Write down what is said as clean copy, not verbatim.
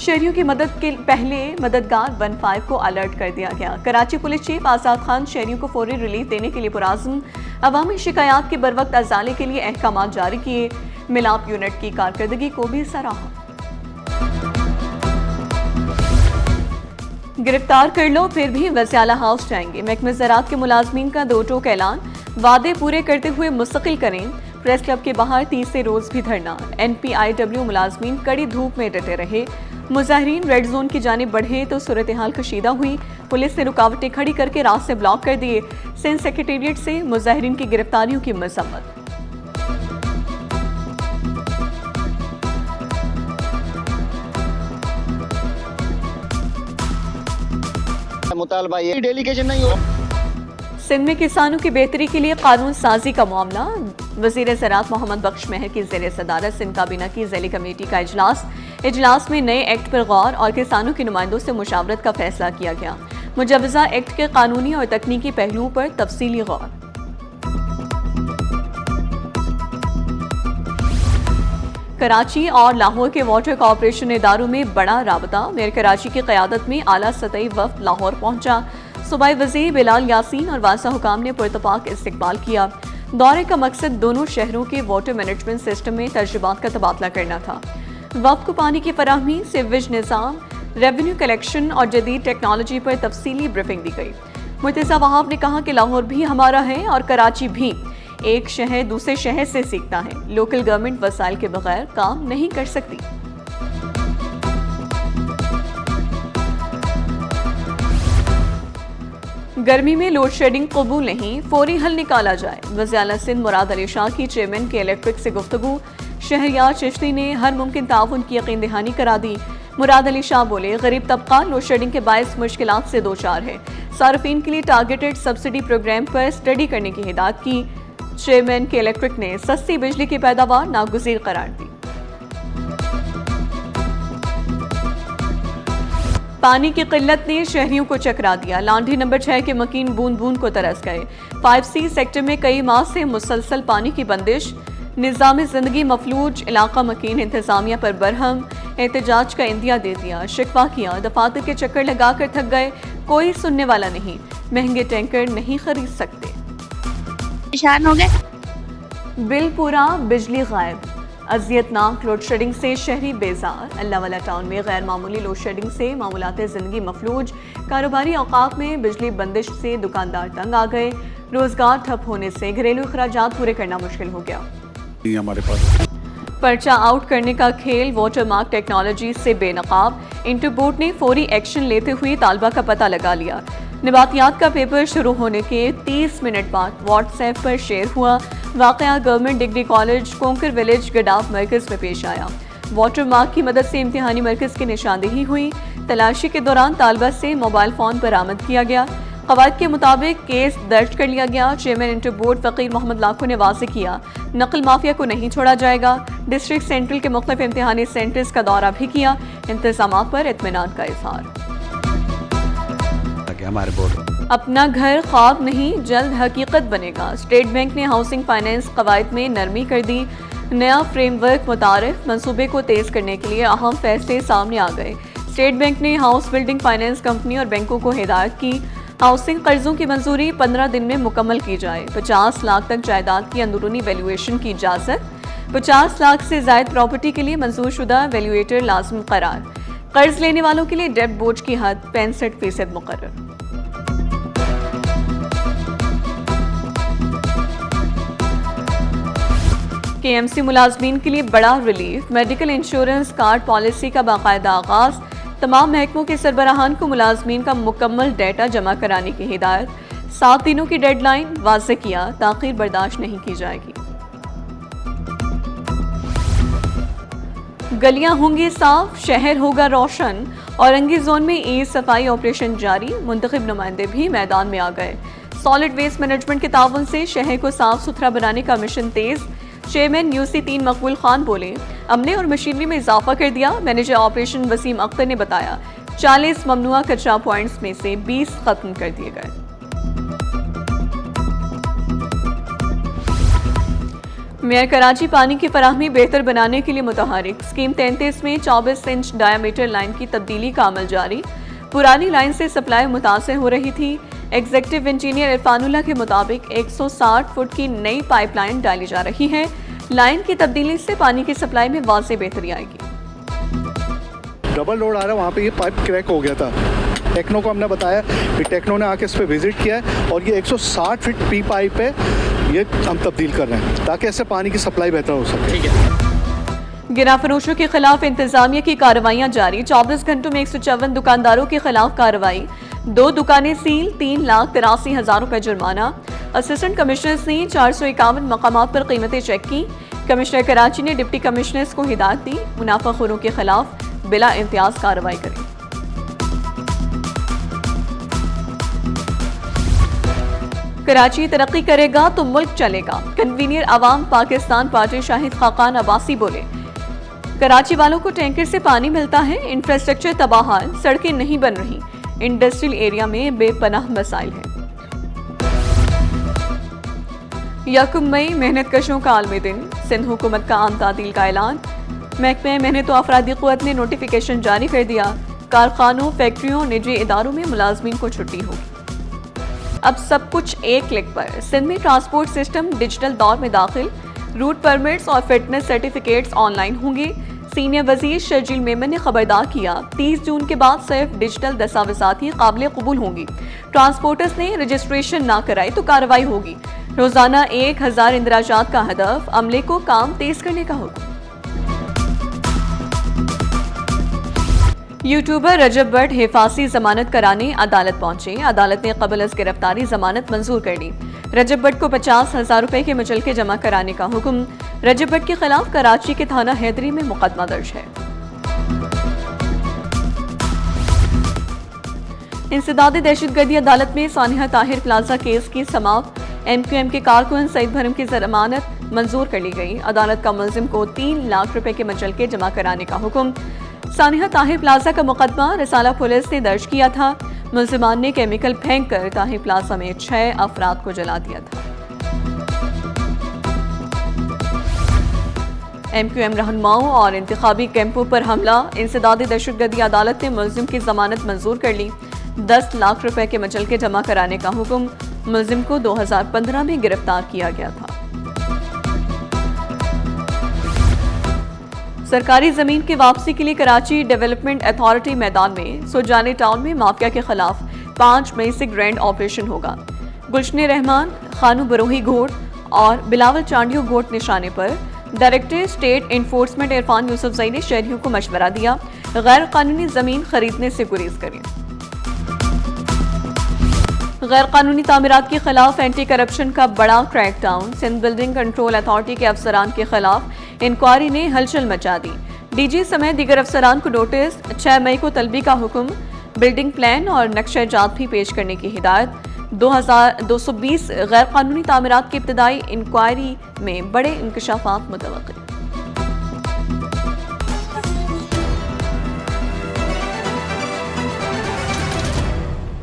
शहरियों की मदद के पहले मददगार 15 को अलर्ट कर दिया गया। कराची पुलिस चीफ आजाद खान शहरियों को फौरी रिलीफ देने के लिए पुराज़्म, अवामी शिकायत के बरवक्त अजाले के लिए अहकाम जारी किए। मिलाप यूनिट की कारकर्दगी को भी सराहा। गिरफ्तार कर लो फिर भी वज़ीर हाउस जाएंगे। महकमे ज़राअत के मुलाजमीन का 2 टोक ऐलान, वादे पूरे करते हुए मुस्तकिल करें। प्रेस क्लब के बाहर तीसरे रोज भी धरना। NPIW मुलाजमीन कड़ी धूप में डटे रहे। मुजाहिरीन रेड जोन की जानिब बढ़े तो सूरत हाल कशीदा हुई। पुलिस ने रुकावटें खड़ी करके रास्ते ब्लॉक कर दिए। सिंध सेक्रेटेरिएट से मुजाहिरीन की गिरफ्तारियों की मजम्मत। मुतालबा ये डेलीगेशन नहीं हो। सिंध में किसानों की बेहतरी के लिए कानून साजी का मामला। वज़ीर ज़राअत मोहम्मद बख्श महर की ज़ेर सदारत सिंध काबीना की ज़ैली कमेटी का इजलास में नए एक्ट पर गौर और किसानों के नुमाइंदों से मुशावरत का फैसला किया गया। मुजवज़ा एक्ट के कानूनी और तकनीकी पहलुओं पर तफसीली गौर। कराची और लाहौर के वाटर कॉरपोरेशन इदारों में बड़ा राबता। मेयर कराची की क़यादत में आला सतही वफ़द लाहौर पहुंचा। सूबाई वज़ीर बिलाल यासीन और वासा हुकाम ने पुरतपाक इस्तकबाल किया। दौरे का मकसद दोनों शहरों के वाटर मैनेजमेंट सिस्टम में तजुर्बात का तबादला करना था। वफ़द को पानी की फराहमी, सीवेज निज़ाम, रेवेन्यू कलेक्शन और जदीद टेक्नोलॉजी पर तफसीली ब्रीफिंग दी गई। मुर्तज़ा वहाब ने कहा कि लाहौर भी हमारा है और कराची भी। एक शहर दूसरे शहर से सीखता है। लोकल गवर्नमेंट वसाइल के बगैर काम नहीं कर सकती। गर्मी में लोड शेडिंग कबूल नहीं, फौरी हल निकाला जाए। वज़ीर आला सिंध मुराद अली शाह की चेयरमैन के इलेक्ट्रिक से गुफ्तगू। शहरियार चिश्ती ने हर मुमकिन ताउन की यकीन दहानी करा दी। मुराद अली शाह बोले, गरीब तबका लोड शेडिंग के बायस मुश्किलात से दो चार है। सार्फिन के लिए टारगेटेड सब्सिडी प्रोग्राम पर स्टडी करने की हिदायत की। चेयरमैन के इलेक्ट्रिक ने सस्ती बिजली की पैदावार नागुज़ीर करार दी। पानी की किल्लत ने शहरियों को चकरा दिया। लांढी नंबर 6 के मकीन बूंद बूंद को तरस गए। 5C सेक्टर में कई माह से मुसलसल पानी की बंदिश। निज़ाम ज़िंदगी मफलूज, इलाका मकीन इंतजामिया पर बरहम। एहतजाज का इंदिया दे दिया, शिकवा किया, दफातर के चक्कर लगाकर थक गए। कोई सुनने वाला नहीं। महंगे टैंकर नहीं खरीद सकते। परेशान हो गए। बिल पूरा, बिजली गायब। अजियतनाक लोड शेडिंग से शहरी बेजार। अल्लाहवाला टाउन में गैर मामूली लोड शेडिंग से मामूलाते ज़िंदगी मफलूज। कारोबारी औकात में बिजली बंदिश से दुकानदार तंग आ गए। रोजगार ठप होने से घरेलू अखराजात पूरे करना मुश्किल हो गया। हमारे पास पर्चा आउट करने का खेल। वाटर मार्क टेक्नोलॉजी से बेनकाब। इंटरबोर्ड ने फौरी एक्शन लेते हुए तालबा का पता लगा लिया। नबातियात का पेपर शुरू होने के 30 मिनट बाद व्हाट्सएप पर शेयर हुआ। वाक़या government degree college conquer village गडाफ मरकज़ में पेश आया। वाटर मार्क की मदद से इम्तिहानी मरकज़ की निशानदेही हुई। तलाशी के दौरान तालबा से मोबाइल फ़ोन बरामद किया गया। क़वायद के मुताबिक केस दर्ज कर लिया गया। चेयरमैन इंटरबोर्ड फ़कीर मोहम्मद लाखो ने वाज़ेह किया, नकल माफिया को नहीं छोड़ा जाएगा। डिस्ट्रिक्ट सेंट्रल के मुख्तलिफ इम्तिहानी सेंटर्स का दौरा भी किया। इंतज़ामात पर इत्मीनान का इज़हार। हमारे बोर्ड अपना घर ख्वाब नहीं, जल्द हकीकत बनेगा। स्टेट बैंक ने हाउसिंग फाइनेंस क़वायद में नरमी कर दी। नया फ्रेमवर्क मुतारिफ। मंसूबे को तेज़ करने के लिए अहम फैसले सामने आ गए। स्टेट बैंक ने हाउस बिल्डिंग फाइनेंस कंपनी और बैंकों को हिदायत की, हाउसिंग कर्जों की मंजूरी 15 दिन में मुकम्मल की जाए। 50 लाख तक जायदाद की अंदरूनी वैल्यूएशन की इजाज़त। 50 लाख से ज़ायद प्रॉपर्टी के लिए मंजूर शुदा वैल्यूएटर लाजम करार। कर्ज लेने वालों के लिए डेट बोझ की हद 65% मुकर्रर। KMC मुलाजमीन के लिए बड़ा relief. Medical insurance card policy का बाकायदा आगाज। तमाम महकमों के सरबराहान को मुलाजमीन का मुकम्मल डेटा जमा कराने की हिदायत। 7 दिनों की डेडलाइन वाज़ेह किया, ताख़ीर बर्दाश्त नहीं की जाएगी। गलियां होंगी साफ, शहर होगा रोशन। औरंगी जोन में ई सफाई ऑपरेशन जारी। मुंतखब नुमाइंदे भी मैदान में आ गए। सॉलिड वेस्ट मैनेजमेंट के ताउन से शहर को साफ सुथरा बनाने का मिशन तेज। चेयरमैन UC3 मकबूल खान बोले, अमले और मशीनरी में इजाफा कर दिया। मैनेजर ऑपरेशन वसीम अख्तर ने बताया, 40 ममनुआ कचरा पॉइंट्स में से 20 खत्म कर दिए गए। मेयर कराची पानी की फराहमी बेहतर बनाने के लिए मुतहरिक। स्कीम 33 में 24 इंच डायामीटर लाइन की तब्दीली का अमल जारी। पुरानी लाइन से सप्लाई मुतासिर हो रही थी। एग्जीक्यूटिव इंजीनियर इरफानुल्लाह के मुताबिक 160 फुट की नई पाइपलाइन डाली जा रही है। लाइन की तब्दीली से पानी की सप्लाई में वाज़ेह बेहतरी आएगी। डबल लोड आ रहा है, वहाँ पे ये पाइप क्रैक हो गया था। टेक्नो को हमने बताया, फिर टेक्नो ने आके इस पर विजिट किया है और ये 160 फीट पी पाइप है, ये हम तब्दील कर रहे हैं ताकि इससे पानी की सप्लाई बेहतर हो सके। ठीक है। गिरा फरोशों के खिलाफ इंतजामिया की कार्रवाइयां जारी। 24 घंटों में 154 दुकानदारों के खिलाफ कार्रवाई। 2 दुकानें सील, 3,83,000 रुपए जुर्माना। असिस्टेंट कमिश्नर्स ने 451 मकामात पर कीमतें चेक की। कमिश्नर कराची ने डिप्टी कमिश्नर्स को हिदायत दी, मुनाफाखोरों के खिलाफ बिला इम्तियाज कार्रवाई करें। कराची तरक्की करेगा तो मुल्क चलेगा। कन्वीनियर अवाम पाकिस्तान पार्टी शाहिद खाकान अब्बासी बोले, कराची वालों को टैंकर से पानी मिलता है, इंफ्रास्ट्रक्चर तबाहाल, सड़कें नहीं बन रही, इंडस्ट्रियल एरिया में बेपनाह मसाइल हैं। 1 मई मेहनत कशों का आलमी दिन। सिंध हुकूमत का आम तातील का ऐलान। महकमे मेहनत व अफरादी क़ुव्वत ने नोटिफिकेशन जारी कर दिया। कारखानों, फैक्ट्रियों, निजी इदारों में मुलाजमीन को छुट्टी होगी। अब सब कुछ एक क्लिक पर। सिंध में ट्रांसपोर्ट सिस्टम डिजिटल दौर में दाखिल। रूट परमिट्स और फिटनेस सर्टिफिकेट्स ऑनलाइन होंगे। सीनियर वजीर शर्जील मेमन ने खबरदार किया, 30 जून के बाद सिर्फ डिजिटल दस्तावेज़ात ही काबिल कबूल होंगी। ट्रांसपोर्टर्स ने रजिस्ट्रेशन ना कराई तो कार्रवाई होगी। रोजाना 1000 इंदराजात का हदफ। अमले को काम तेज करने का हुक्म। यूट्यूबर रजब भट्ट हिफाजी जमानत कराने अदालत पहुंचे। अदालत ने कबल अज गिरफ्तारी जमानत मंजूर कर ली। रजब भट्ट को 50,000 रुपए के मुचलके जमा कराने का हुक्म। रजब भट्ट के खिलाफ कराची के थाना हैदरी में मुकदमा दर्ज है। इंसदाद दहशतगर्दी अदालत में सानिया ताहिर प्लाजा केस की समाप्त। MQM के कारकुन सईद भरम की जमानत मंजूर कर ली गई। अदालत का मुलजिम को 3 लाख रुपए के मुचलके जमा कराने का हुक्म। सानिया ताहिर प्लाजा का मुकदमा रिसाला पुलिस ने दर्ज किया था। मुलजिमान ने केमिकल फेंक कर ताहिर प्लाजा में 6 अफराद को जला दिया था। MQM रहनुमाओं और इंतखाबी कैंपों पर हमला। इंसदाद दहशतगर्दी अदालत ने मुलजिम की जमानत मंजूर कर ली। 10 लाख रुपए के मुचलके जमा कराने का हुक्म। मुलजिम को 2015 में गिरफ्तार किया गया था। सरकारी जमीन की वापसी के लिए कराची डेवलपमेंट अथॉरिटी मैदान में। सुजाने टाउन में माफिया के खिलाफ 5 मई से ग्रैंड ऑपरेशन होगा। गुलशन रहमान, खानू बरोही घोट और बिलावल चांडियो घोट निशाने पर। Director state enforcement Irfan Yousafzai ने शहरियों को मशवरा दिया, गैर कानूनी जमीन खरीदने से गुरेज करें। गैर कानूनी तामीरात के खिलाफ एंटी करप्शन का बड़ा crackdown. Sindh building control authority के अफसरान के खिलाफ इंक्वायरी ने हलचल मचा दी। DG समेत दीगर अफसरान को नोटिस। 6 मई को तलबी का हुक्म। बिल्डिंग प्लान और नक्शा जात भी पेश करने की हिदायत। 2220 गैर कानूनी तामीरात की इब्तदाई इंक्वायरी में बड़े इंकशाफात मुतवक्किल।